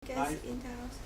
guest in the house.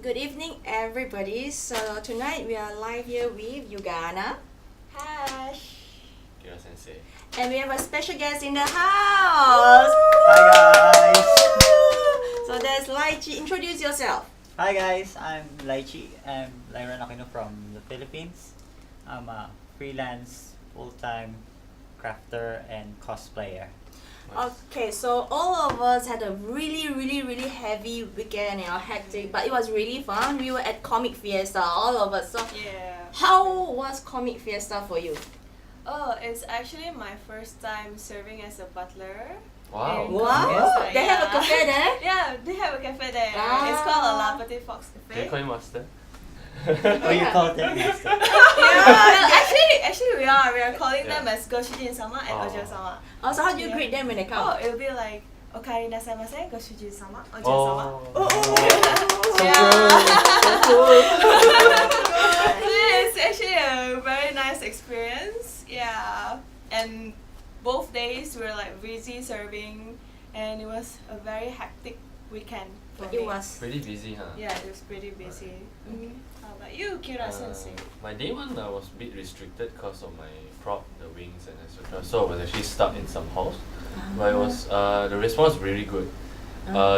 Good evening, everybody. So tonight we are live here with Yugana, Hash, Kira Sensei. and we have a special guest in the house. Hi guys! So there's Lychee. Introduce yourself. Hi guys, I'm Lychee. I'm Lyra Nakino from the Philippines. I'm a freelance, full-time crafter and cosplayer. Okay, so all of us had a really heavy weekend, hectic, but it was really fun. We were at Comic Fiesta, all of us. So Yeah. how was Comic Fiesta for you? Oh, it's actually my first time serving as a butler. Wow. in Wow, Comic Fiesta. they have a cafe there? Yeah, they have a cafe there. Ah. It's called a La Petite Fox Can you Cafe. call him master? Oh, you called it master? Yeah, actually we are calling them as Goshujin-sama and Oh. Ojo-sama. Oh, so how do you Yeah. greet them when they Oh, come? it'll be like Okari nasaimasen, Goshujin-sama, Ojo-sama. Oh. So It's actually a very nice experience. Yeah, and both days we were like busy serving, and it was a very hectic weekend for It me. was. Pretty busy, huh? Yeah, it was pretty busy. How about you, Kira Sensei? My day one I was a bit restricted because of my prop, the wings and etc. So I was actually stuck in some halls. But it was the response was really good.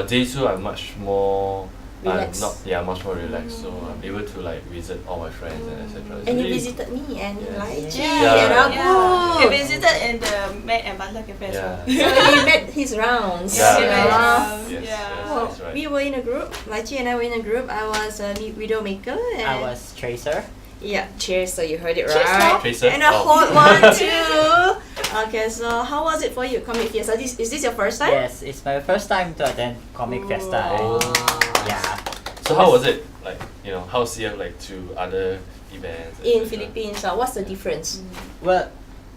Day two I'm much more Relaxed. much more relaxed. So I'm able to like visit all my friends and etc. It's And you really- visited me and Yes. Lychee Yeah. and our Yeah, group. we visited in the maid and butler cafe as well. Yeah. So he met his rounds. Yeah, Yeah. yes, Yeah. yes, Well, that's right. we were in a group. Lychee and I were in a group. I was a Widowmaker. And I was Tracer. Yeah, cheers. So you heard it Cheers, right. Tracer? And a Oh. hot one too. Okay, so how was it for you, Comic Fiesta? Is this your first time? Yes, it's my first time to attend Comic Fiesta. Oh. Yeah. So how was it? Like, how's CF like to other events? In etc.? Philippines, what's the difference? Well,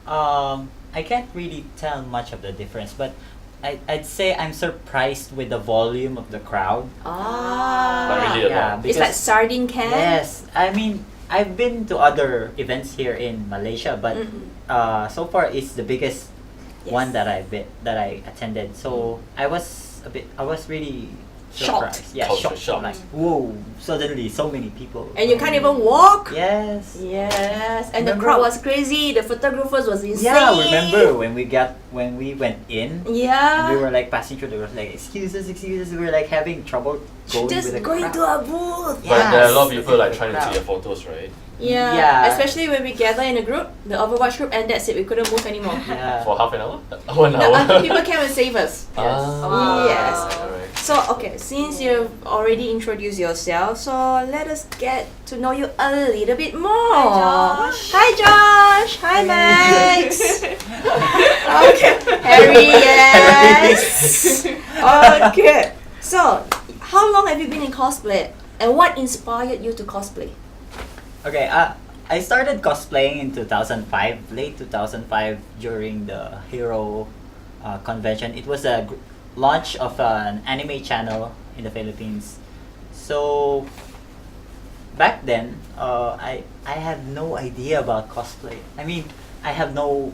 I can't really tell much of the difference, but I'd say I'm surprised with the volume of the crowd. But really a Yeah, lot. It's like sardine can. Yes, I mean I've been to other events here in Malaysia, but so far it's the biggest one that I attended. So I was really Shocked. surprised. Yeah, Culture shocked. shock. Like, whoa, suddenly so many people. And you can't even walk. Yes. Yes, and the Remember- crowd was crazy. The photographers was insane. Yeah, remember when we went in? Yeah. We were like passing through. They were like, excuse us. We were like having trouble going Just with the going crowd. to a booth. But there are a lot of Yes. people like trying to Crowd. take your photos, right? Yeah. Yeah. Especially when we gather in a group, the Overwatch group, and that's it. We couldn't move anymore. Yeah. For half an hour? 1 No, hour? people came and save us. Ah, Yes. alright. So, okay, since you've already introduced yourself, so let us get to know you a little bit more. Josh. Hi, Josh. Hi, Max. Okay, Harry, yes. Okay, so how long have you been in cosplay, and what inspired you to cosplay? Okay, I started cosplaying in 2005, late 2005, during the Hero convention. It was a launch of an anime channel in the Philippines. So back then, I had no idea about cosplay. I mean, I have no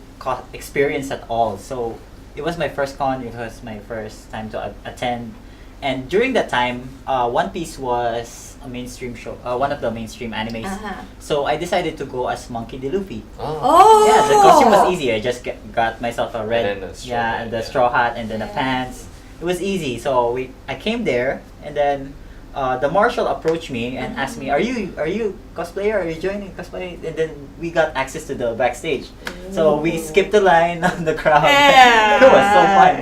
experience at all. So it was my first con. It was my first time to attend. And during that time, One Piece was a mainstream show, one of the mainstream animes. So I decided to go as Monkey D. Luffy. Oh! Yeah, the costume was easy. I just got myself a red, And then the straw hat, and the yeah. straw hat, and then the Yeah. pants. It was easy. So I came there, and then the marshal approached me and asked me, "Are you cosplayer? Are you joining cosplay?" And then we got access to the backstage. So we skipped the line on the crowd. Yeah. It was so fun.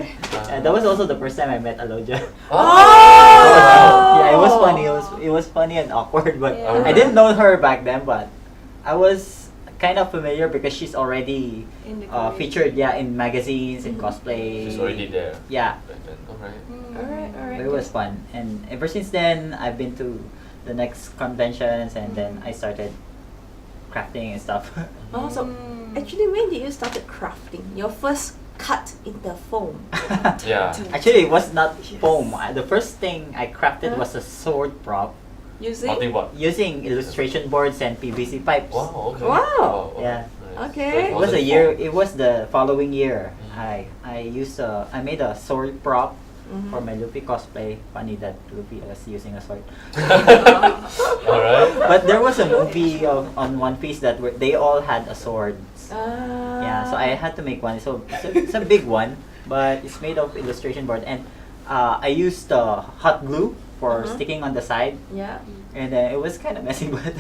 And that was also the first time I met Aloja. Oh! Yeah, it was funny. It was funny and awkward, but Yeah. I didn't know her back then. But I was kind of familiar because she's already In the career. featured, in magazines and cosplay. She's already there. Yeah, Back then. Alright. Alright, alright. but it was fun. And ever since then, I've been to the next conventions, and then I started crafting and stuff. Oh, so Mm. actually, when did you started crafting? Your first cut in the foam. Yeah. Actually, it was not Yes. foam. The first thing I crafted was a sword prop Using? Multi what? using illustration boards and PVC pipes. Wow, okay. Wow. Okay, Yeah. nice. Okay. So It was a wasn't year. foam. It was the following year. Mm. I made a sword prop Mhm. for my Luffy cosplay. Funny that Luffy was using a sword. Alright. But there was a movie on One Piece that they all had a sword. Ah. Yeah, so I had to make one. So it's a big one, but it's made of illustration board, and I used hot glue for Uh-huh. sticking on the side, Yeah. and it was kind of messy, but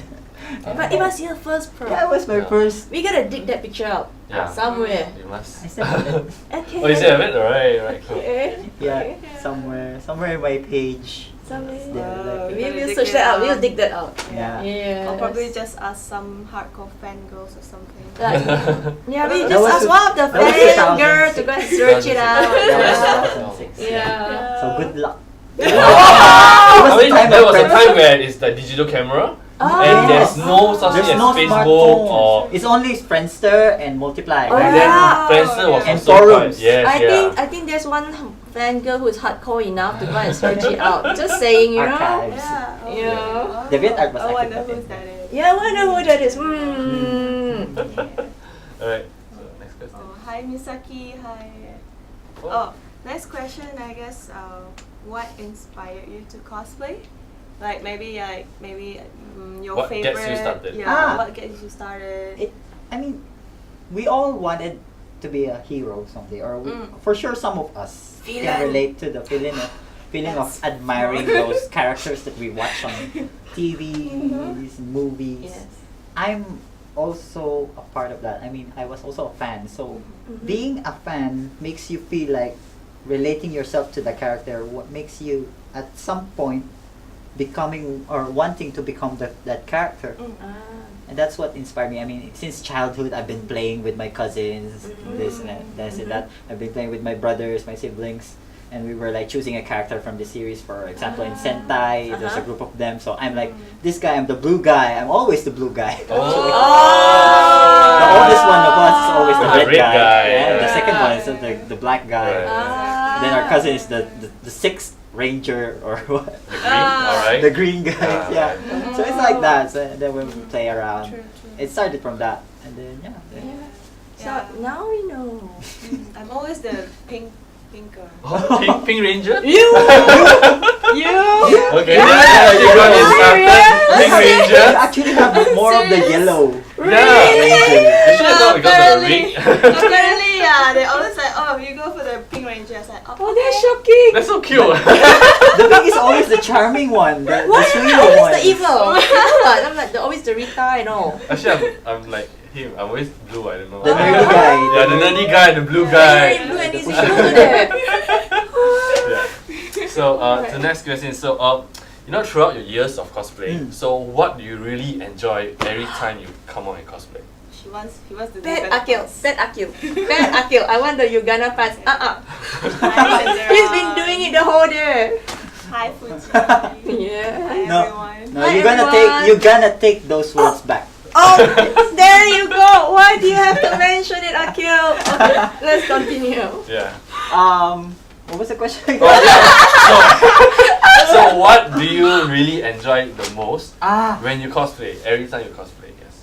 But it was your first pro. yeah, it was my Yeah. first. We gotta dig that picture out Yeah. somewhere. You must. I still have it. Okay. Oh, you still have it? Alright, cool. Okay. Yeah, Okay. somewhere in my page. Somewhere. It's there, like- We Gotta will dig search it that out. out. We'll dig that out. Yeah. Yeah. Or probably just ask some hardcore fangirls or something. Yeah, we That just was asked two- one of the that was fan girl to 2006. go and search it out. That was Yeah. 2006. Yeah. So good luck. I was mean, the time there of was a friends. time where it's the digital camera, Ah. and there's no such There's thing no as Facebook smartphone. or. It's only Friendster and Multiply. Oh, And yeah. then Friendster was And also forums. quite. Yes, yeah. I think there's one fan girl who's hardcore enough to go and search it out. Just saying, you know. Archives. Yeah. Oh, Yeah. DeviantArt was I active wonder back who then. that is. Yeah, I wonder who that is. Hmm. Alright. So next question. Oh, hi Misaki. Hi. Oh. Oh, next question. I guess. What inspired you to cosplay? Like maybe your What favorite. gets you started? Yeah. What gets you started? I mean, we all wanted to be a hero someday, or for sure some of us can Villain. relate to the feeling of admiring those characters that we watch on TVs, movies. Yes. I'm also a part of that. I mean, I was also a fan. So being a fan makes you feel like relating yourself to the character. What makes you at some point becoming or wanting to become that character. Ah. And that's what inspired me. I mean, since childhood, I've been playing with my cousins, this and that. I've been playing with my brothers, my siblings, and we were like choosing a character from the series. For example, in Sentai, there's a group of them. So I'm like, this guy, I'm the blue guy. I'm always the blue guy. Oh. The oldest one of us is always the The red red guy. guy, And the yeah. second one is the black guy. Right. Ah. Then our cousin is the sixth ranger or what? The green, alright. The green guys, yeah. right. So it's like that. So then we play around. True. It started from that, and then Yeah. So Yeah. now we know. I'm always the pink girl. Oh, Pink Ranger? You. Okay. Yeah. You got it started. Pink we Ranger. actually have more of the Serious? yellow. Yeah. You should have known because of the ring. Apparently, yeah, they always like, oh, you go for the Pink Ranger. I was like, Oh, that's shocking. That's so cute. The pig is always the charming one, the Why sweet always one. the evil? What? I'm like always the Rita, you know. Actually, I'm like him. I'm always blue. I don't know. The why. nerdy guy. Yeah, the nerdy guy, the blue Very guy. blue and easy Yeah. to do that. Yeah. So the next question. So throughout your years of cosplaying, so what do you really enjoy every time you come out and cosplay? he wants to do Bad better Akil, things. bad Akil, bad Akil. I want the Uganda pants. Nice and He's been doing it the whole day. Hi, Fuji. Yeah. Hi, No. everyone. No, Hi, you're gonna take those words back. Oh, there you go. Why do you have to mention it, Akil? Okay, let's continue. Yeah. What was the question? Oh, yeah. So what do you really enjoy the most when you cosplay? Every time you cosplay, yes.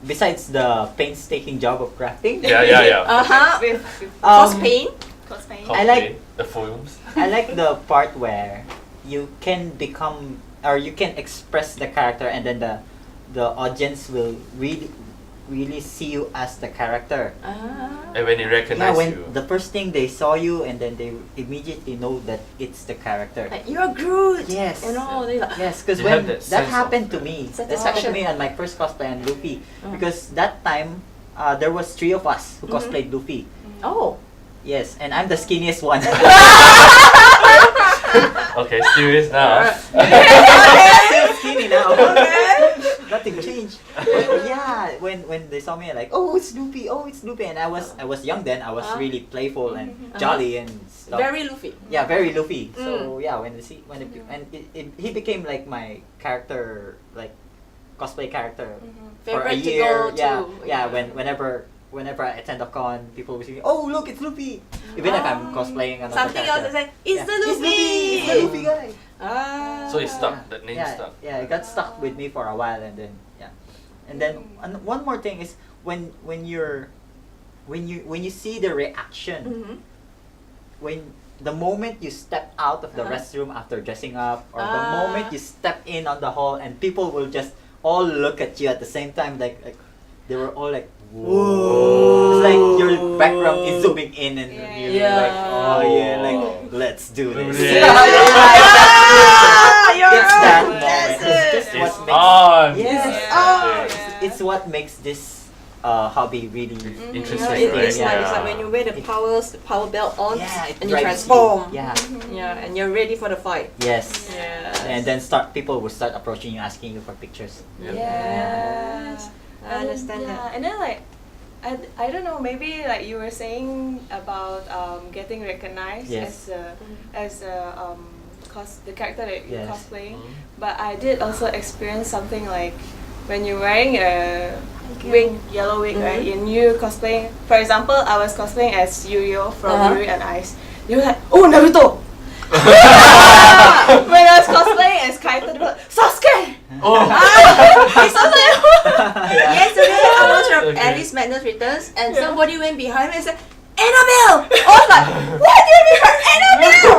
Besides the painstaking job of crafting, Yeah. Uh-huh. With Cos pain. cosplay. I like- the films. I like the part where you can become or you can express the character, and then the audience will really see you as the character. And when they recognize when you. the first thing they saw you, and then they immediately know that it's the character. Like, you're Groot. Yes. You know, they like, Yes, because You have when that that sense of, happened to me, that happened to me on my first cosplay on Luffy, because that time there was 3 of us who cosplayed Luffy. oh. Yes, and I'm the skinniest one. Okay, serious now. Still skinny now. Okay. Nothing changed. But yeah, when they saw me, like, oh, it's Luffy, and I was young then. I was really playful and jolly and stuff. Very Luffy. Yeah, very Luffy. So yeah, when he became like my character, like cosplay character for a Favorite to year. go Yeah, to. yeah. Whenever I attend a con, people will say, "Oh, look, it's Luffy." Even if I'm cosplaying another Something else character. is like, it's the Luffy. It's the Luffy guy. Ah. So it stuck, that name Yeah, stuck. yeah, it got stuck with me for a while, and then one more thing is when you see the reaction Mhm. when the moment you step out of the restroom after dressing up, or the Ah. moment you step in on the hall, and people will just all look at you at the same time, like they were all like, whoa. It's like your background is zooming in, and you're Yeah. like, oh yeah, like let's do this. Yeah. It's that moment. That's It's just it. what It's makes on. Yes. Yeah. it's what makes this hobby really Interesting, It right? is like, Yeah. it's like when you wear the power belt on it and you drives transform. Yeah. Yeah, and you're ready for the fight. Yes. Yeah. And then people will start approaching you, asking you for pictures. Yeah. Yes. I understand yeah, that. and then like, I don't know, maybe like you were saying about getting recognized Yes. as the character that you're Yes. cosplaying, Mhm. but I did also experience something like when you're wearing a wig, yellow wig, right? And you cosplaying. For example, I was cosplaying as Yurio from Yuri on Ice. You were like, oh, Naruto. When I was cosplaying as Kaito, they were like, Sasuke. Oh. It's like, yesterday I was from Okay. Alice Madness Returns, and somebody went behind me and said, Annabelle! I was like, what do you mean by Annabelle?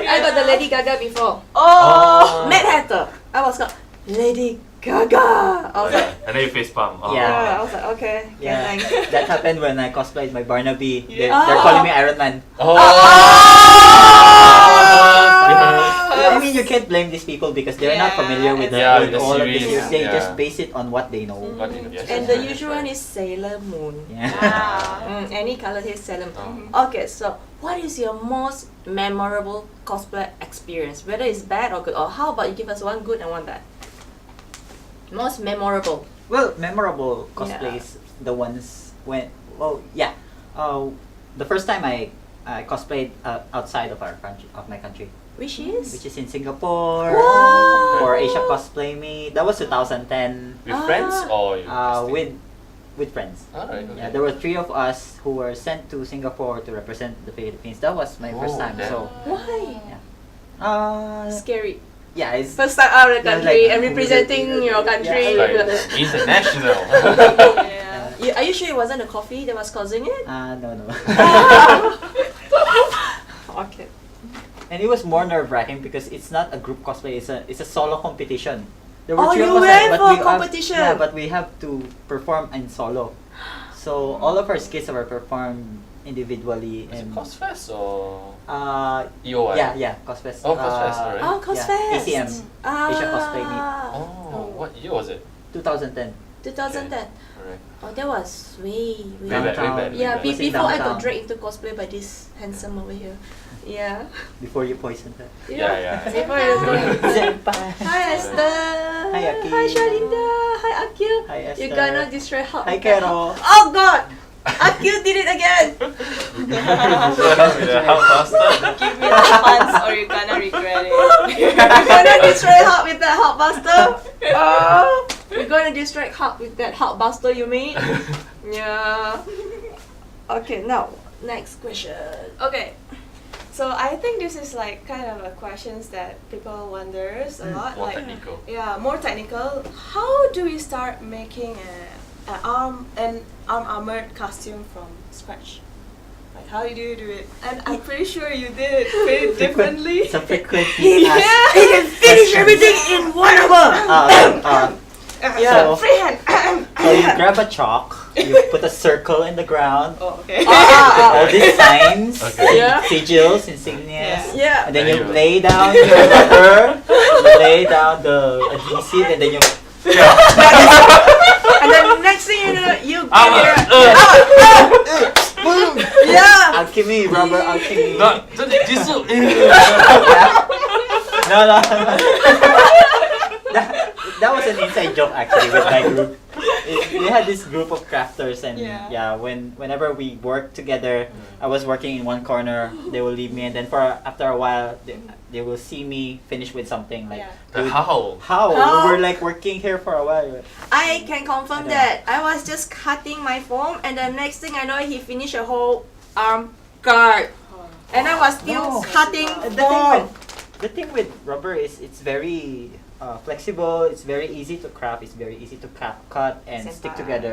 I got the Lady Gaga before. Oh. Mad Hatter. I was called Lady Gaga. I was like, And then you face palm. Oh. yeah, I was like, okay, Yeah, thanks. that happened when I cosplayed my Barnaby. They're Oh. calling me Iron Man. Oh. I mean, you can't blame these people because they're not familiar with, Yeah, with with the all of the series, series. They yeah. just base it on what they know. But yes, And yes, the yes, usual right. one is Sailor Moon. Yeah. Ah. Any color is Sailor Oh. Moon. Okay, so what is your most memorable cosplay experience? Whether it's bad or good, or how about you give us one good and one bad? Most memorable. Well, memorable cosplays, the ones when, the first time I cosplayed outside of my country, Which which is? is in Singapore Wow. for Asia Cosplay Me. That was 2010. With friends or you? With friends. Alright, okay. Yeah, there were 3 of us who were sent to Singapore to represent the Philippines. That was my first Oh, time. damn. So, Why? Scary. yeah, it's First time out of the Yeah, country like- and representing your country. Like international. Yeah. Are you sure it wasn't the coffee that was causing it? no. Okay. And it was more nerve-wracking because it's not a group cosplay. It's a solo competition. There Oh, 3 you of us, went for we a competition. Yeah, but we have to perform in solo. So all of our skits were performed individually. Is it And Cosfest or yeah, EOI? yeah, Cosfest. Oh, Cosfest, alright. Oh, Cosfest. ACM, Asia Cosplay Meet, Oh, what year was it? 2010. 2010. Alright. Oh, that was way Way back, way Downtown. back. Yeah, It was in before I got downtown. dragged into cosplay by this handsome over here. Yeah. Before you poisoned her. Yeah. Before I was going. Senpai. Hi Esther. Hi, Aki. Hi Shalinda. Hi Akil. Hi, Esther. You're gonna destroy her. Hi, Kero. Oh God. Akil did it again. Help with the help buster. Give me the funds or you're gonna regret it. We're gonna destroy Hulk with that Hulk buster. We're gonna destroy Hulk with that Hulk buster, you mean? Yeah. Okay, now next question. Okay. So I think this is like kind of a questions that people wonders a lot. More like, technical. yeah, more technical. How do we start making an arm armored costume from scratch? Like how do you do it? And I'm pretty sure you did it pretty differently. It's a frequent Yeah. He can finish everything in one hour. So- Freehand. So you grab a chalk, you put a circle in the ground, Oh, okay. all these signs, Okay. Yeah. sigils, insignias, Yeah. and then There you you go. lay down your rubber, you lay down the adhesive, and then you And then next thing you know, you get boom. yeah. Alchemy, rubber alchemy. Not jisoo. Yeah. No. That was an inside joke actually with my group. We had this group of crafters, and Yeah. whenever we worked together, I was working in one corner. They will leave me, and then after a while, they will see me finish with something like. Yeah. "Dude, How? How? How? We were like working here for a while. I can confirm that I was just cutting my foam, and the next thing I know, he finished a whole arm guard, and I was still No. cutting The foam. thing with rubber is it's very flexible. It's very easy to craft. It's very easy to cut and stick Senpai. together.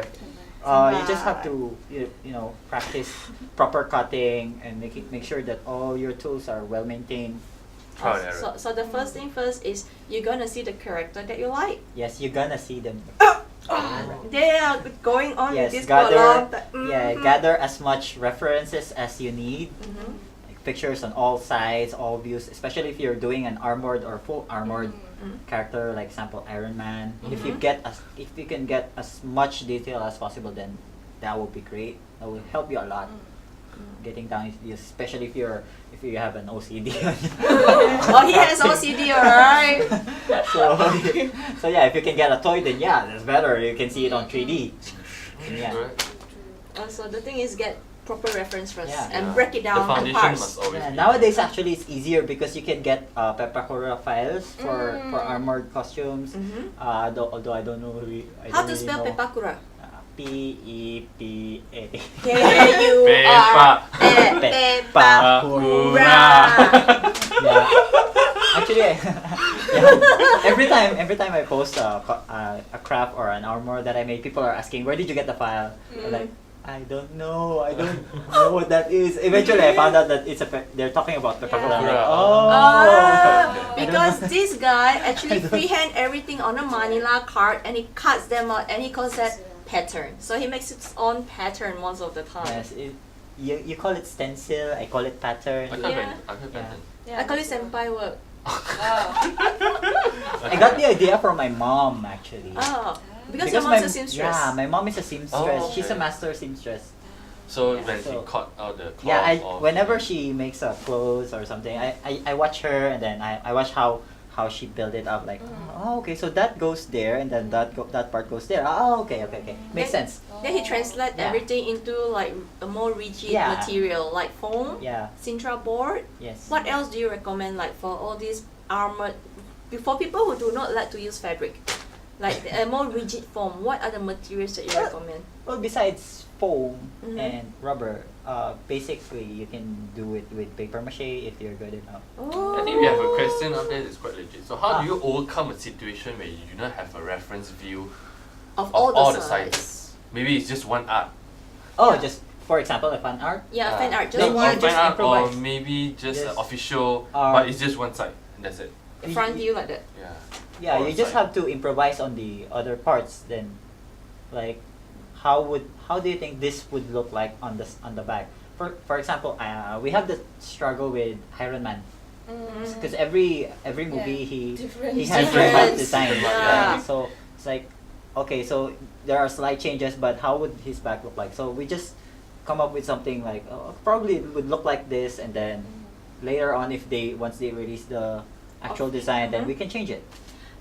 You just have to you know practice proper cutting and make sure that all your tools are well maintained. Trial and error. So the first thing first is you're gonna see the character that you like. Yes, you're gonna see them. They are going on Yes, with this for a long time. gather as much references as you need. Mhm. Like pictures on all sides, all views. Especially if you're doing an armored or full armored character, like example Iron Man. If you can get as much detail as possible, then that will be great. That will help you a lot. Getting down, especially if you have an OCD. Oh, he has OCD, alright. so yeah, if you can get a toy, then yeah, that's better. You can see it on 3D. Yeah. Right? So the thing is get proper reference first Yeah. and Yeah. break it down The to foundation parts. must always Yeah, be. nowadays actually it's easier because you can get Pepakura files for armored costumes. Mhm. Although I don't know How to spell Pepakura? P-E-P-A. K-U-R. Pepakura. Yeah. Actually, every time I post a craft or an armor that I made, people are asking, "Where did you get the file?" I'm like, I don't know. I don't know what that is. Eventually, I found out that they're talking about Pepakura. I'm like, Okay. Because this guy actually I don't- freehand everything on a Manila card and he cuts them out and he calls that pattern. So he makes his own pattern most of the time. Yes, you call it stencil. I call it pattern. I can't Yeah. patent. I can't patent. I call it senpai work. I got the idea from my mom actually. Oh, because your mom's a seamstress. Yeah, my mom is a seamstress. Oh, She's a okay. master seamstress. So Yeah. when she So- cut out the cloth Yeah, of whenever she makes a clothes or something, I watch her and then I watch how she build it up. Like, oh, okay, so that goes there and then that part goes there. Oh, okay. Makes Then- sense. Then he translate Yeah. everything into like a more rigid Yeah. material like foam, Yeah. Sintra board. Yes. What else do you recommend like for all these armored, for people who do not like to use fabric, like a more rigid foam? What are the materials that you recommend? Well, besides foam Mhm. and rubber, basically you can do it with paper mache if you're good enough. Oh. I think we have a question out there that's quite legit. So how do you overcome a situation where you do not have a reference view of of all the sizes? sizes. Maybe it's just one art. Oh, Yeah. just for example, a fan art. Yeah, fan art. Just Then one you just fan art or improvise. maybe just Just official, art. but it's just one side and that's it. front view like that. Yeah. Yeah, Or you just side. have to improvise on the other parts. Then, like, how do you think this would look like on the back? For example, we have the struggle with Iron Man because every movie he Different has designs. different designs. Yeah. Right? So it's like, okay, so there are slight changes, but how would his back look like? So we just come up with something like, probably it would look like this, and then later on, once they release the actual design, then we can change it.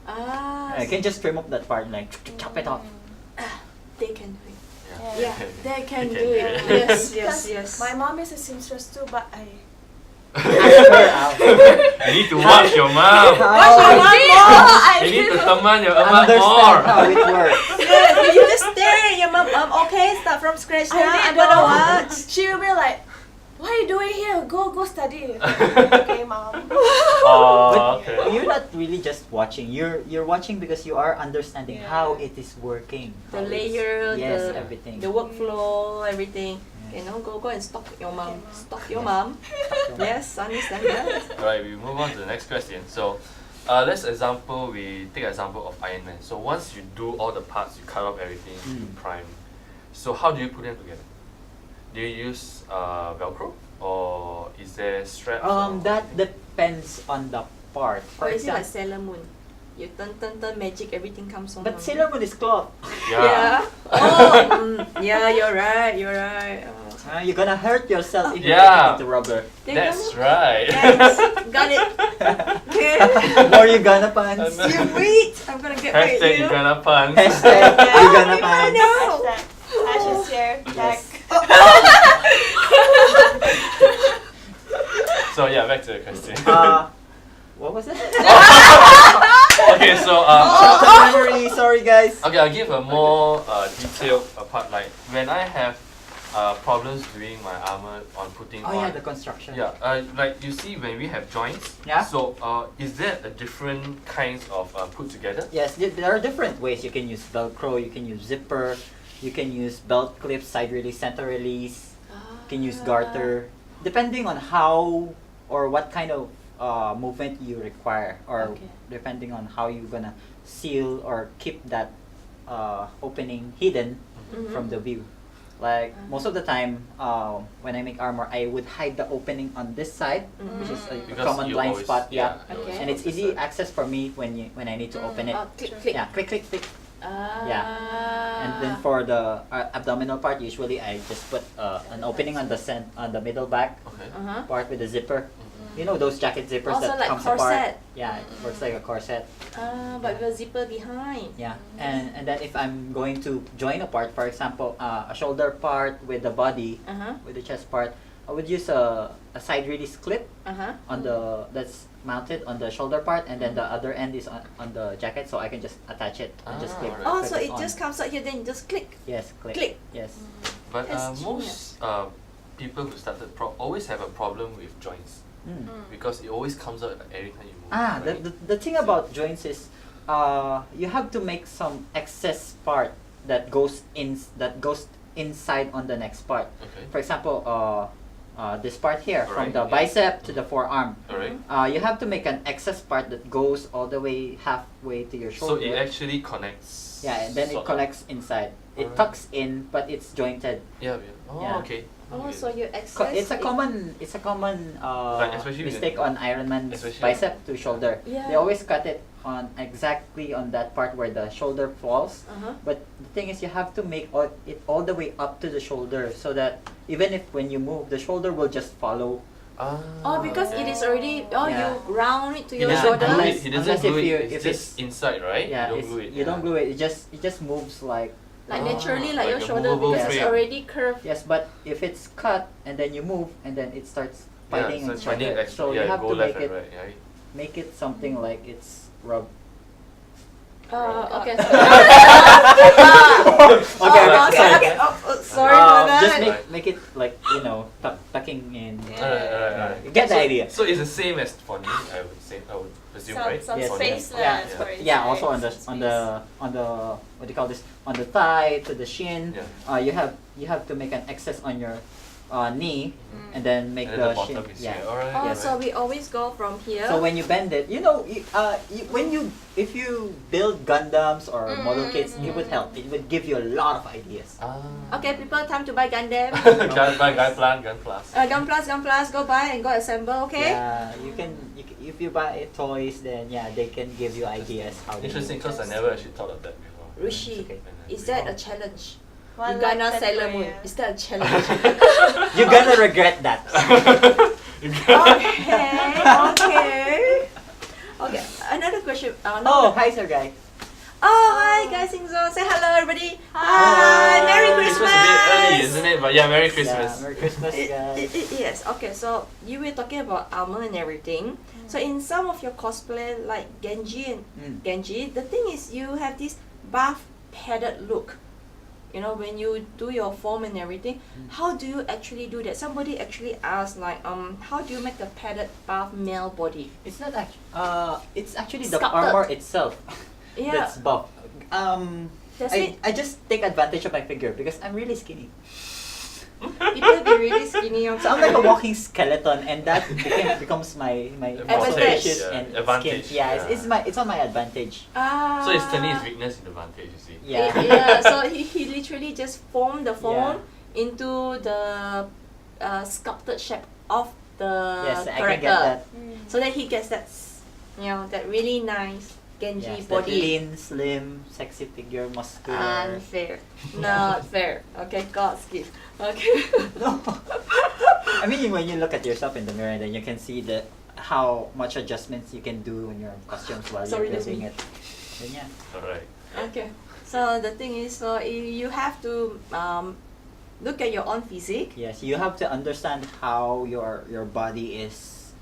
I can just trim up that part and like chop it off. They can do it. Yeah. Yeah, they can They do can it. do it. Yes, yes, Because yes. My mom is a seamstress too, but I. Ask her out. You need to watch your mom. Watch your mom more. You need to teman your mom Understand more. how it works. Yeah, you just stare at your mom. Okay, start from scratch now. I'm gonna watch. She will be like, "What are you doing here? Go study." Okay, mom. Oh, But okay. you're not really just watching. You're watching because you are understanding Yeah. how it is working. The How it's- layer, yes, the everything. the workflow, everything. Yeah. You know, go and stalk your mom. Okay, Mom. Stalk your mom. Yes, understand that. Alright, we move on to the next question. So, let's take example of Iron Man. So once you do all the parts, you cut off everything, you prime. So how do you put them together? Do you use Velcro or is there straps? or- That depends on the part. Or For is it like example, Sailor Moon? You turn, magic, everything comes on. but Sailor Moon is cloth. Yeah. Oh, yeah, you're right. Oh. You're gonna hurt yourself if you Yeah. take it into rubber. That's right. Yes, got it. Okay. Or you gonna pants. You wait. I'm gonna get back Hashtag you. you gonna punch. Hashtag you gonna I pants. know. Ash is here. Back. Yes. So yeah, back to the question. What was it? Okay, so Short-term memory. Sorry, guys. okay, I'll give a more detailed part. Like when I have problems doing my armor on putting Oh on. yeah, the construction. Yeah, like you see when we have joints. Yeah. So is there a different kinds of put together? Yes, there are different ways. You can use Velcro. You can use zipper. You can use belt clips, side release, center release. You can use garter, depending on how or what kind of movement you require, or Okay. depending on how you're gonna seal or keep that opening hidden Mhm. from the view. Like most of the time, when I make armor, I would hide the opening on this side, which is a Because common you blind always- spot. Yeah, you always Okay. and it's notice easy that. access for me when I need to open it. Oh, click, click. Yeah, click, click, click. Ah. And then for the abdominal part, usually I just put an opening on the middle back Okay. Uh-huh. part with the zipper. You know those jacket zippers Also that like comes corset. apart. Yeah, it works like a corset. But with a zipper behind. Yeah, and then if I'm going to join a part, for example, a shoulder part with the body, Uh-huh. with the chest part, I would use a side release clip Uh-huh. on that's mounted on the shoulder part, and then the other end is on the jacket, so I can just attach it and just clip. alright. Oh, clip so it on. just comes out here, then you just click. Yes, click. click. Yes. But That's most people who started prop always have a problem with joints Mm. because it always comes out every time you move. Ah, right? the thing about joints is, you have to make some excess part that goes inside on the next part. Okay. For example, this part here from Alright, the yeah. bicep to the forearm. Alright. You have to make an excess part that goes all the way halfway to your So shoulder. it actually connects. Yeah, and then it sort of. collects inside. It Alright. tucks in, but it's jointed. Yeah, yeah. Oh, Yeah. okay. Oh, Okay. so you access. It's a common Like, especially with mistake on Iron Man's especially- bicep to shoulder. Yeah. They always cut it on exactly on that part where the shoulder falls. Uh-huh. But the thing is, you have to make it all the way up to the shoulder, so that even if when you move, the shoulder will just follow. Ah. Oh, because it is already. Oh, Yeah. you round it to He your doesn't shoulder. glue Unless- it. He doesn't unless glue if it. you- It's if just inside, right? Yeah, you don't it's- glue it. you don't glue it. It just moves like. Like Oh, naturally, like like your a shoulder, movable because it's frame. already curved. Yes, but if it's cut and then you move and then it starts biting yeah, each so finding other, extra, so yeah, you have go to left make and it right, right? make it something like it's rubbed. Okay. Okay, Sorry for that. Just make it like tucking in. Alright. You get the idea. So it's the same as for knee, I would presume, right? Some Yes, For space knee. left Yeah, for it. yeah. Also on the what do you call this? On the thigh to the shin, Yeah. you have to make an excess on your knee, Mm. and then make And then the the shin. bottom is Yeah. here. Alright. Oh, Yes. so we always go from here. So when you bend it, if you build Gundams or model kits, it would help. It would give you a lot of ideas. Ah. Okay, people, time to buy Gundam. Gun plus. Gun plus, go buy and go assemble, okay? Yeah, you can if you buy toys, then yeah, they can give you ideas how. they Interesting, do it. because I never actually thought of that before. Rishi, Okay. is that a challenge? One You gonna like Sailor that Moon. for you. Is that a challenge? You're gonna regret that. Okay. Okay, another question. Oh, hi, sir guy. Oh, hi, guys. Say hello, everybody. Hi. Merry Christmas. late, but yeah, Merry Christmas. Yeah, Merry Christmas, guys. Yes. Okay. So you were talking about armor and everything. So in some of your cosplay, like Genji, the thing is you have this buff padded look. You know, when you do your form and everything, how do you actually do that? Somebody actually asked like, how do you make a padded buff male body? It's not actually. It's actually the Sculpted. armor itself. Yeah. That's buff. Does it? I just take advantage of my figure because I'm really skinny. People be really skinny. So I'm like a walking skeleton, and that becomes my Advantage. and Advantage, skin. Yeah, yeah. it's on my advantage. So it's turning his weakness into advantage, you see. Yeah. Yeah. So he literally just formed the form into the sculpted shape of the Yes, I character, can get that. so that he gets that, that really nice Genji Yes, that body. lean, slim, sexy figure, muscular. Unfair. Not fair. Okay, God's gift. Okay. No. I mean, when you look at yourself in the mirror, then you can see how much adjustments you can do when you're in costumes while Sorry, you're that's building me. it. Then yeah. Alright. Okay. So the thing is, so you have to look at your own physique. Yes, you have to understand how your body is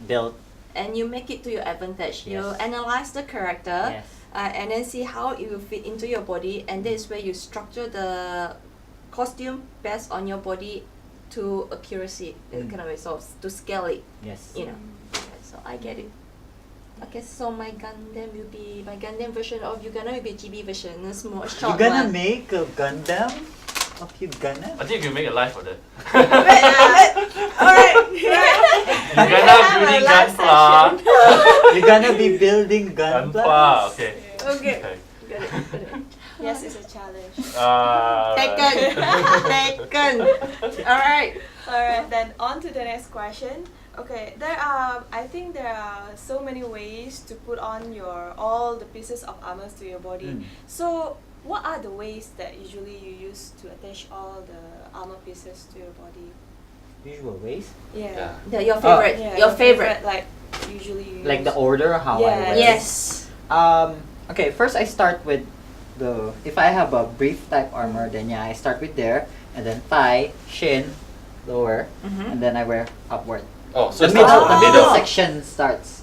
built. And you make it to your advantage. You Yes. analyze the character, Yes. and then see how it will fit into your body, and that is where you structure the costume based on your body to accuracy, kind of way, so to scale it, Yes. you know. Okay, so I get it. Okay, so my Gundam version of Ugana will be GB version, a small short You gonna one. make a Gundam of Ugana? I think you can make a live for that. Alright. Ugana building Gunpla. You're gonna be building Gunpla? Gunpla, okay. Okay. Okay. Got it. Yes, it's a challenge. Taken. Alright. Alright, then on to the next question. Okay, I think there are so many ways to put on all the pieces of armor to your body. So, what are the ways that usually you use to attach all the armor pieces to your body? Usual ways? Yeah. Yeah, your favorite. Yeah, your favorite. like usually you Like the use. order, how I Yeah. wear it? Yes. Okay, first I start with if I have a brief type armor, then yeah, I start with there, and then thigh, shin, lower, and then I wear upward. Oh, so The it's not the middle middle. section starts.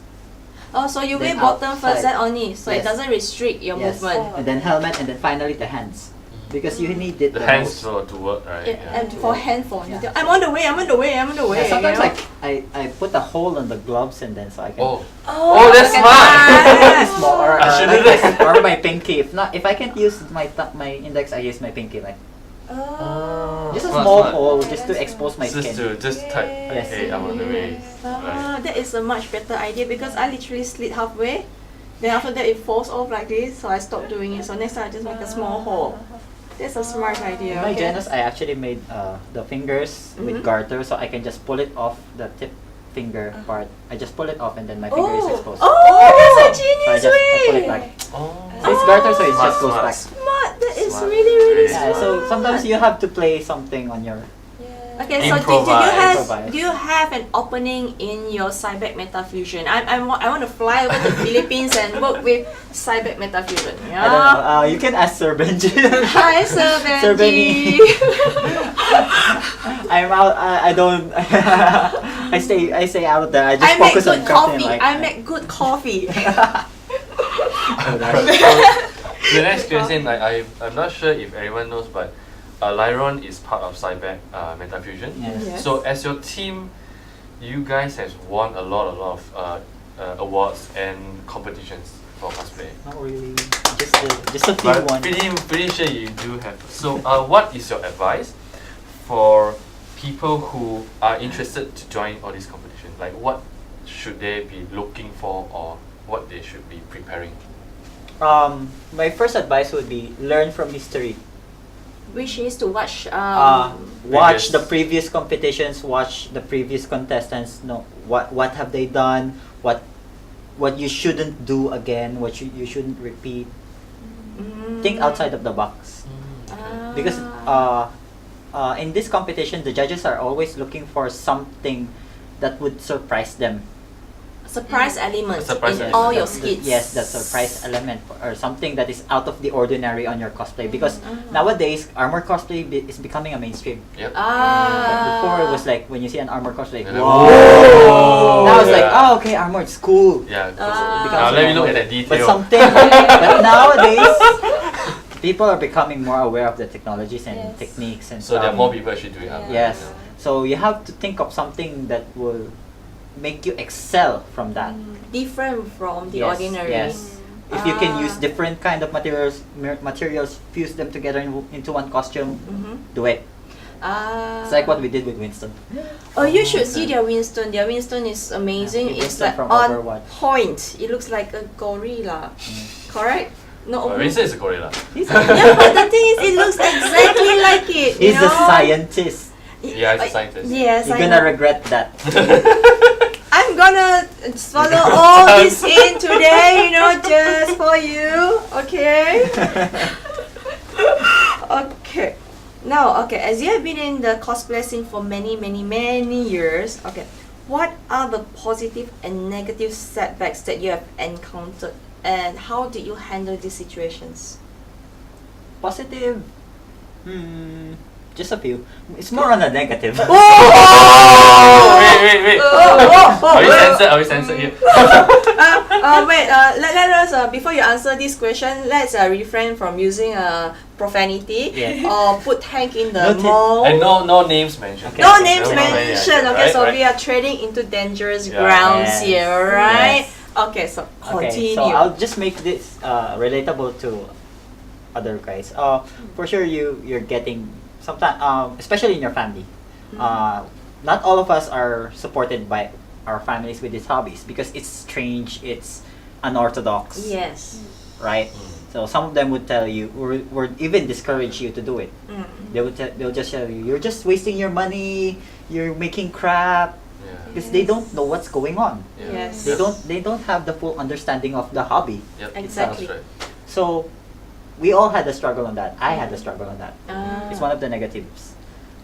Oh, so you wear Then bottom first, outside. then only, so it Yes. doesn't restrict your Yes. movement. And then helmet, and then finally the hands. Because you need it The the hands most. to work, right? Yeah, and for hand for Yeah. I'm on the way. Yeah, sometimes you know? I put a hole on the gloves and then so I can Oh. Oh, that's look at smart. that. small or, I should do like this. or my pinky. If I can't use my index, I use my pinky. Like Oh. just a Smart, small smart. hole Okay, just to that's expose my Just skin. to type, Yes. okay, I'm on the way. Ah, that is a much better idea because I literally slit halfway. Then after that it falls off like this, so I stopped doing it. So next time I just make a small hole. That's a smart idea. In my Okay. Janus, I actually made the fingers with garter, so I can just pull it off the tip finger part. I just pull it off and then my finger is exposed. Oh, that's a So I genius just I pull way. it back. Oh. So it's garter, so it Smart, just goes smart. back. Smart. That is Smart. really really Yeah, smart. Yeah, so sometimes you have to play something on your. Okay, so do Improvise. you have an opening in your Cyber Metafusion? I want to fly over to Philippines and work with Cyber Metafusion. I don't know. Yeah. You can ask Sir Benji. Hi, Sir Sir Benji. I'm out. I don't. I stay out there. I just I make focus on good crafting. coffee. Like, I make good coffee. The next question, I'm not sure if everyone knows, but Lyron is part of Cyber Metafusion. Yes. Yes. So as your team, you guys have won a lot of awards and competitions for cosplay. Not really. Just a few But ones. pretty sure you do have. So what is your advice for people who are interested to join all these competitions? Like what should they be looking for or what they should be preparing? My first advice would be learn from history. Which is to watch. Watch Previous- the previous competitions. Watch the previous contestants. Know what have they done. What you shouldn't do again. What you shouldn't repeat. Think outside of the box. Because in this competition, the judges are always looking for something that would surprise them. surprise element surprise in element. all your The- skits. yes, the surprise element or something that is out of the ordinary on your cosplay. Because Mm-hmm. nowadays, armor cosplay is becoming a mainstream. Yep. But before it was like when you see an armor cosplay, Yeah. whoa. Whoa. Now it's like, Yeah. oh, okay, armor, it's cool. Yeah. Ah. Now let me look at that But detail. but nowadays, people are becoming more aware of the technologies and Yes. techniques and So there are stuff. more people actually doing armor. Yes. So you have to think of something that will make you excel from that. Different from the Yes, ordinary. yes. If you can use Ah. different kind of materials, fuse them together into one costume, Mm-hmm. do it. It's like what we did with Winston. Oh, you should see their Winston. Their Winston is amazing. Yeah, It's Winston like from on Overwatch. point. It looks like a gorilla. Correct? No. But Winston is a gorilla. Yeah, but the thing is, it looks exactly like it. He's you a know? scientist. Yeah, he's a scientist. Yes, You're I gonna know. regret that. I'm gonna swallow all this in today, you know, just for you. Okay. Okay. Now, okay, as you have been in the cosplay scene for many, many, many years, okay, what are the positive and negative setbacks that you have encountered, and how did you handle these situations? Positive. Just a few. It's more on a negative. Oh, wait. Are we censored? Are we censored here? Wait, let us, before you answer this question, let's refrain from using profanity Yes. or put Hank in the Noted. mold. And no names mentioned. Okay. No names No mentioned. Okay, Right, so right. we are trading into dangerous Yeah. grounds Yes. here, right? Yes. Okay, so continue. Okay, so I'll just make this relatable to other guys. For sure, you're getting sometimes, especially in your family. Not all of us are supported by our families with these hobbies because it's strange, it's unorthodox, Yes. right? So some of them would tell you, or even discourage you to do it. Mm. They'll just tell you, you're just wasting your money, you're making crap, Yeah. because they don't know what's going on. Yeah. Yes. They don't have the full understanding of the hobby. Yep. Exactly. That's right. So we all had a struggle on that. I had a struggle on that. It's Ah. one of the negatives.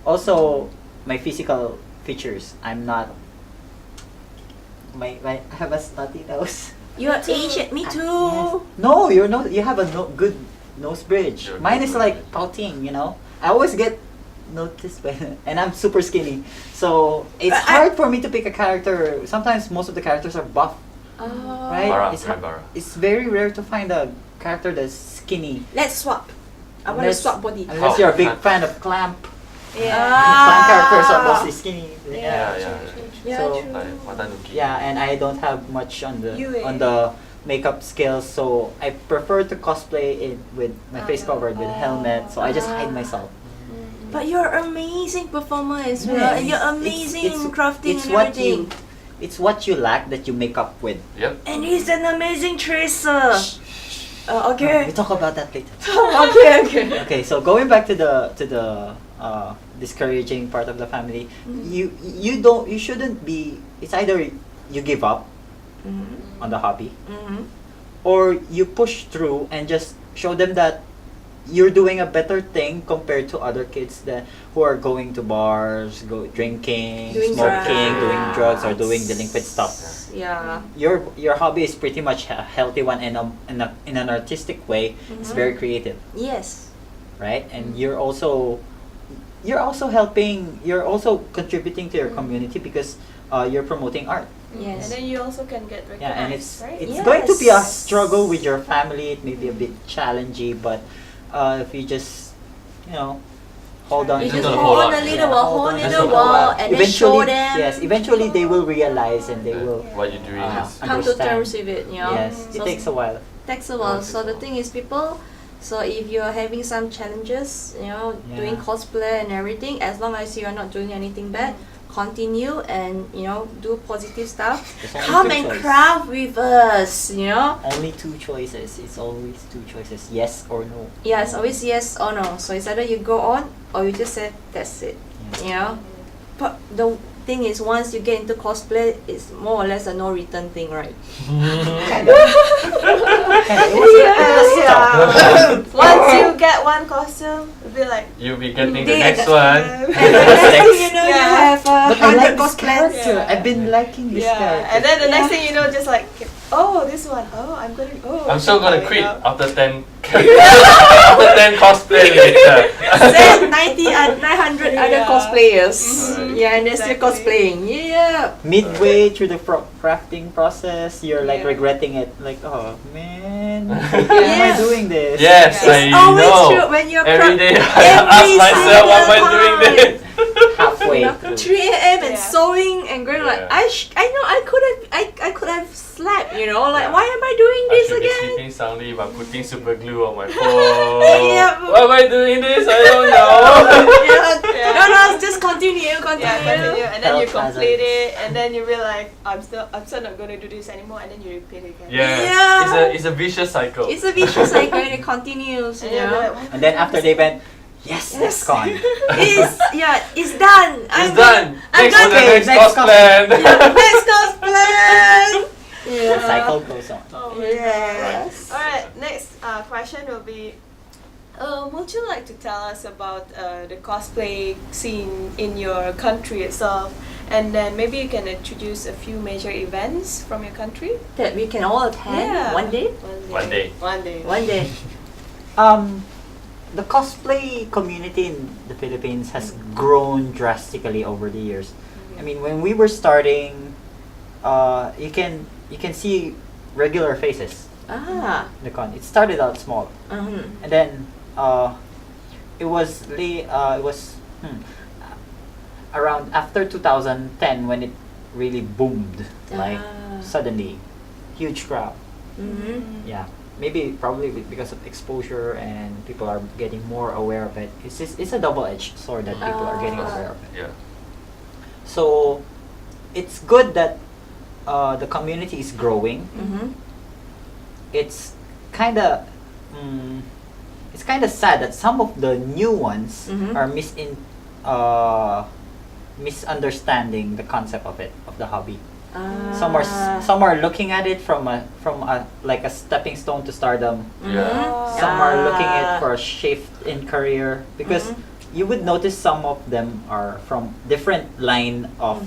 Also, my physical features. I'm not. I have a snotty nose. You're Asian. Me too. Yes. No, you're no. You have a good nose bridge. You're Mine good is nose like bridge. pouting. You know. I always get noticed by, and I'm super skinny. So it's But hard for me to pick a character. Sometimes most of the characters are buff. Oh. Right? Bara, It's very hard- bara. It's very rare to find a character that's skinny. Let's swap. I want to Unless- swap body. Unless Oh, you're a big huh. fan of Clamp. Ah. Clamp characters are mostly skinny. Yeah. Yeah, So- true. Like Watanuki. Yeah, and I don't have much on Yue. the makeup skills, so I prefer to cosplay it with my face covered with helmet. So I just hide myself. But you're amazing performer as well, Yes. and you're amazing in crafting it's and what everything. it's what you lack that you make up with. Yep. And he's an amazing tracer. Okay. We talk about that later. Okay. Okay, so going back to the discouraging part of the family, you shouldn't be. It's either you give up Mm-hmm. on the hobby, Mm-hmm. or you push through and just show them that you're doing a better thing compared to other kids who are going to bars, drinking, Doing smoking, drugs. doing drugs, or doing delinquent stuff. Yeah. Your hobby is pretty much a healthy one, and in an artistic way, it's very creative, Yes. right? And you're also helping. You're also contributing to your community because you're promoting art. Yes. And then you also can get recognized, Yeah, and it's right? going to be a Yes. struggle with your family. It may be a bit challenging, but if you just hold on You to just Hold hold on on a a little while, hold a on little to it. while, and then show them. Yes, eventually they will realize and they that will what you're doing is come to understand. terms with it, you know. Yes, it So takes a while. takes a while. So the thing is, people. So if you're having some challenges, doing Yeah. cosplay and everything, as long as you are not doing anything bad, continue and do positive stuff. There's only Come two and choices. craft with us. Only two choices. It's always two choices: yes or no. Yeah, it's always yes or no. So it's either you go on or you just say that's it. But the thing is, once you get into cosplay, it's more or less a no return thing, right? Kind of. It was tough. Once you get get one costume, it'll be like You'll be getting the They- next one. And the next thing you know, you Yeah. have But I 100 like this cosplays. character. Yeah. I've been liking this yeah, character. and then the next Yeah. thing you know, just like, oh, this one, oh, I'm gonna, oh. I'm still gonna quit Yeah. after 10 after 10 cosplay later. Then 900 other Yeah. cosplayers. Mhm. Yeah, and they're still Exactly. cosplaying. Yeah. Midway through the crafting process, you're like Yeah. regretting it. Like, oh man, why am I Yeah. doing this? Yes, Yeah. I It's always know. true when you're Every day I every ask myself, why am I single doing time. this? Halfway You know, through. 3 a.m. and Yeah. sewing and going like Yeah. I know I could have slept, you know, like Yeah. why am I doing I this should be again? sleeping soundly by putting super glue on my phone. Yeah. Why am I doing this? I don't know. Yeah. No, just continue. Yeah, continue, and then you Health complete hazards. it, and then you realize I'm still not gonna do this anymore, and then you repeat it again. Yeah. Yeah. It's a vicious cycle. It's a vicious cycle and it continues, And you then you're know. like, why And then am I after doing the event, yes, that's gone. It's done. It's done. I'm Next on the okay, next next cosplay. Next cosplay. The cycle goes on. Oh my Yes. God. Alright, next question will be, would you like to tell us about the cosplay scene in your country itself? And then maybe you can introduce a few major events from your country. That we can all attend one day. One day. One day. One day. The cosplay community in the Philippines has grown drastically over the years. I mean, when we were starting, you can see regular faces Ah. in the con. It started out small, and then it was around after 2010 when it really boomed, like Ah. suddenly, huge crowd. Mm-hmm. Yeah, maybe probably because of exposure and people are getting more aware of it. It's a double-edged sword that people are getting Ah. aware of it. Yeah. So it's good that the community is growing. Mm-hmm. It's kind of sad that some of the new ones Mhm. are misunderstanding the concept of the hobby. Some are looking at it from a like a stepping stone to stardom. Yeah. Some are looking at Ah. it for a shift in career because you would notice some of them are from different line of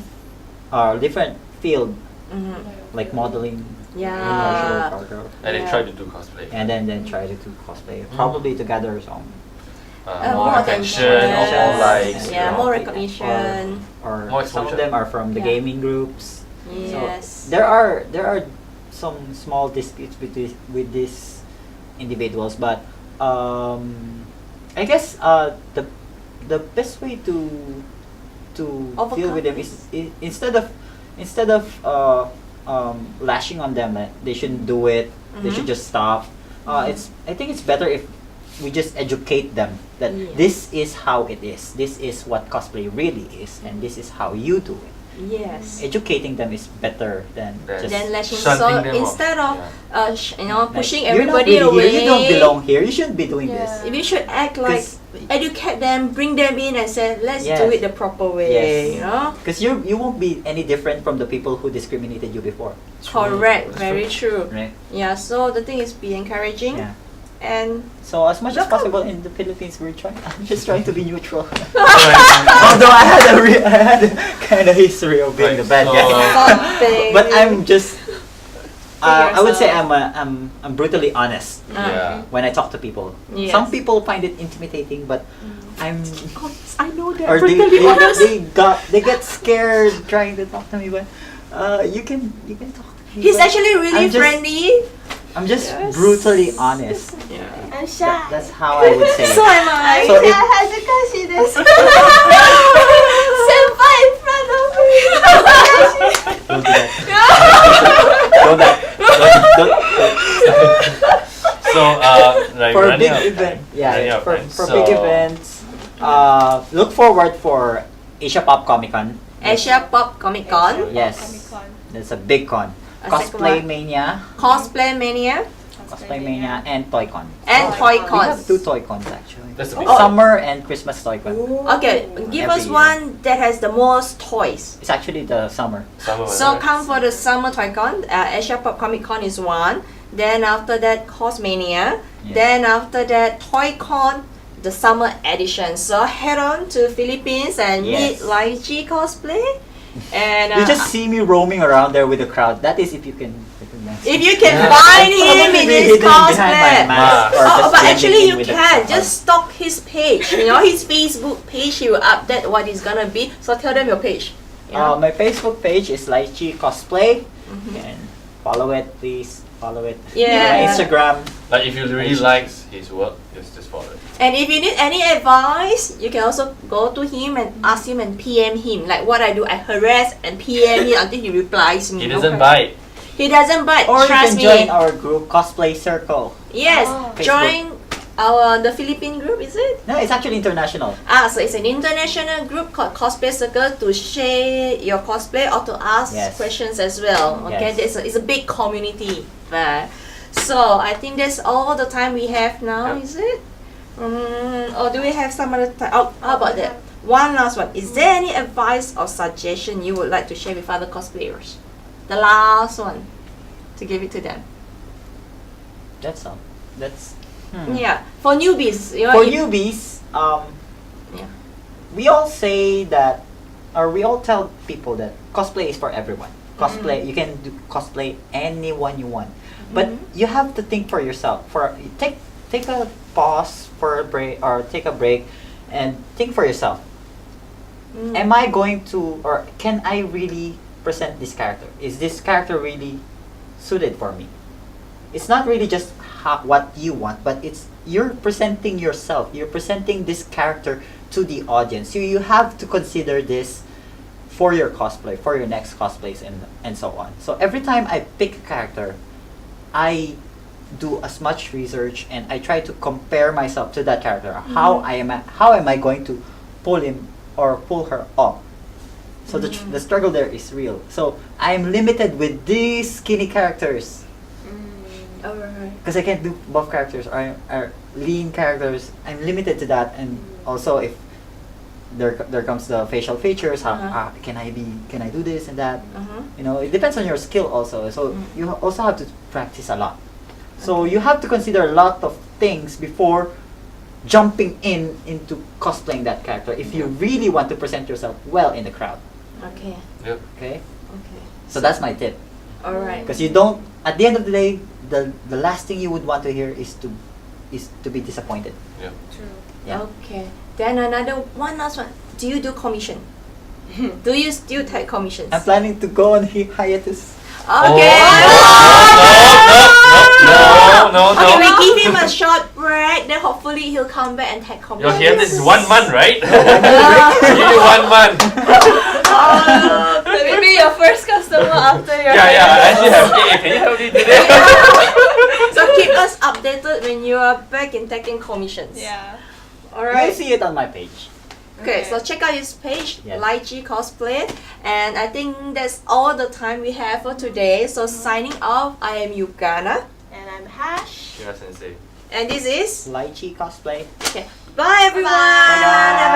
different field like modeling, Yeah. commercial, photography, And they Yeah. try to do cosplay. and then try to do cosplay probably to gather some More attention, or more likes. Yeah, you know. more recognition. or More some of exposure. them are from the Yeah. gaming groups. Yes. So there are some small disputes with these individuals, but I guess the best way to deal with them is instead of lashing on them that they shouldn't do it, they should just stop. I think it's better if we just educate them that Yeah. this is how it is. This is what cosplay really is, and this is how you do it. Yes. Educating them is better than Then just Then lashing. shunting So them off. instead of like, pushing "You're not everybody really away, here, you don't belong here. You shouldn't be doing Yeah. this. we should act like 'Cause- educate them, bring them in, and say let's Yes. do it the proper way. Yes. You know. Because you won't be any different from the people who discriminated you before, Correct. That's Very true. right? Yeah. So the thing is, be encouraging Yeah. and So as much as Welcome. possible in the Philippines, I'm just trying to be neutral. Right. Although I had a kind of history of being Right, the bad so- guy. something. But I'm just. I would say yourself. I'm brutally honest Yeah. when I talk to people. Yes. Some people find it intimidating, but I'm. I know that. Or Brutally honest. they get scared trying to talk to me, but you can talk to me. He's but actually really I'm just- friendly. I'm just Yes. brutally honest. Yeah. I'm shy. That's how I would say So it. am I. So if- Hazakashi desu. Senpai in front of me. Don't do that. don't So, like For running big out of event, time. yeah, Running out of for time. big So, events, look forward for Asia Pop Comic Con. Asia Pop Comic Con, Yes. Comic-Con. That's a big con. A second Cosplay one. Mania, Cosplay Mania, Cosplay Mania, and Toy Con. and Toy Toy We Cons. have 2 Toy Cons actually. That's a big Oh. Summer and Christmas Toy Con. Okay, give Every us year. one that has the most toys. It's actually the summer. Summer So weather. come for the Summer Toy Con. Asia Pop Comic Con is one. Then after that, Cosmania. Yeah. Then after that, ToyCon, the summer edition. So head on to Philippines and meet Yes. Lychee Cosplay. And You just see me roaming around there with the crowd. That is if you can recognize if me. you can Yeah. find I'm him probably in be his hidden behind my cosplay. mask or Oh, just but blending actually in you with the can crowd. just stalk his page. You know, his Facebook page. He will update what it's gonna be. So tell them your page. Yeah. My Facebook page is Lychee Cosplay. Mhm. And follow it, please. Follow it. Yeah. My Instagram. Like if you really likes his work, just follow it. And if you need any advice, you can also go to him and ask him and PM him. Like what I do, I harass and PM him until he replies me. He doesn't bite. He doesn't bite. Or you Trust can me. join our group, Cosplay Circle. Yes, Oh. join the Philippine group. Is it? No, it's actually international. So it's an international group called Cosplay Circle to share your cosplay or to ask Yes. questions as well. Okay, Yes. it's a big community there. So I think that's all the time we have now. Yep. Is it? Or do we have some other time? Oh, how about that? One last one. Is there any advice or suggestion you would like to share with other cosplayers? The last one, to give it to them. That's all. That's Yeah, for newbies. You know, for if- newbies. Yeah. We all say that, or we all tell people that cosplay is for everyone. Cosplay, you can do cosplay anyone you want, but you have to think for yourself. Take a pause for a break, or take a break, and think for yourself. Am I going to, or can I really present this character? Is this character really suited for me? It's not really just what you want, but you're presenting yourself. You're presenting this character to the audience. So you have to consider this for your cosplay, for your next cosplays, and so on. So every time I pick a character, I do as much research and I try to compare myself to that character. How am I going to pull him or pull her off? So the struggle there is real. So I am limited with these skinny characters Alright. because I can't do buff characters or lean characters. I'm limited to that, and also if there comes the facial features, can I do this and that? You know, it depends on your skill also. So you also have to practice a lot. So you have to consider a lot of things before jumping into cosplaying that character if you really want to present yourself well in the crowd. Okay. Yep. Okay? Okay. So that's my tip. Alright. Because you don't, at the end of the day, the last thing you would want to hear is to be disappointed. Yep. True. Yeah. Okay. Then one last one. Do you do commission? Do you still take commissions? I'm planning to go on hiatus. Okay. No. Okay, we give him a short break. Then hopefully he'll come back and take Your commissions. hiatus is 1 month, right? Give you 1 month. So maybe your first customer after your Yeah. I actually have. Hey, can you help me today? So keep us updated when you are back in taking commissions. Yeah. You'll Alright. see it on my page. Okay, so check out his page, Yes. Lychee Cosplay. And I think that's all the time we have for today. So signing off, I am Yugana. And I'm Hash. Shira Sensei. And this is... Lychee Cosplay. Okay. Bye everyone! Bye-bye.